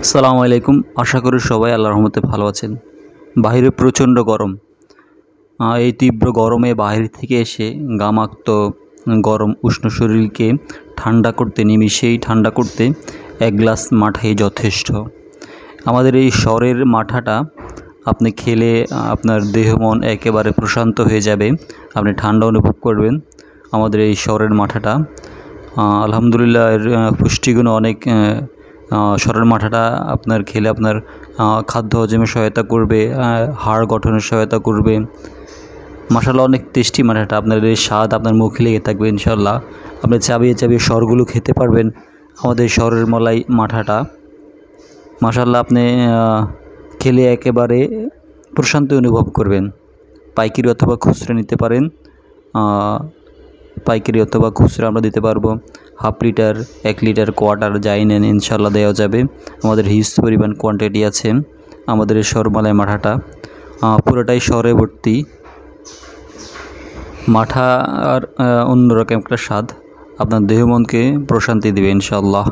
আসসালামু আলাইকুম। আশা করি সবাই আল্লাহর রহমতে ভালো আছেন। বাইরে প্রচণ্ড গরম। এই তীব্র গরমে বাইরে থেকে এসে ঘামাক্ত গরম উষ্ণ শরীরকে ঠান্ডা করতে, নিমিষেই ঠান্ডা করতে এক গ্লাস মাঠাই যথেষ্ট। আমাদের এই শহরের মাঠাটা আপনি খেলে আপনার দেহ মন একেবারে প্রশান্ত হয়ে যাবে, আপনি ঠান্ডা অনুভব করবেন। আমাদের এই শহরের মাঠাটা আলহামদুলিল্লাহ এর পুষ্টিগুণ অনেক। শহরের মাঠাটা আপনার খেলে আপনার খাদ্য হজমে সহায়তা করবে, হাড় গঠনের সহায়তা করবে। মাশাআল্লাহ অনেক টেস্টি মাঠাটা, আপনার এই স্বাদ আপনার মুখে লেগে থাকবে ইনশাআল্লাহ। আপনি চাবিয়ে চাবিয়ে শহরগুলো খেতে পারবেন আমাদের শহরের মলাই মাঠাটা। মাশাআল্লাহ আপনি খেলে একেবারে প্রশান্তি অনুভব করবেন। পাইকারি অথবা খুচরা নিতে পারেন। পাইকারি অথবা খুচরা আমরা দিতে পারবো। হাফ লিটার, 1 লিটার, কোয়ার্টার যাই নেন ইনশাআল্লাহ দেওয়া যাবে। আমাদের হিউজ পরিমাণ কোয়ান্টিটি আছে। আমাদের এই শহরমালাই মাঠাটা পুরোটাই শহরে ভর্তি। মাঠা আর অন্যরকম একটা স্বাদ আপনার দেহ মনকে প্রশান্তি দেবে ইনশাআল্লাহ।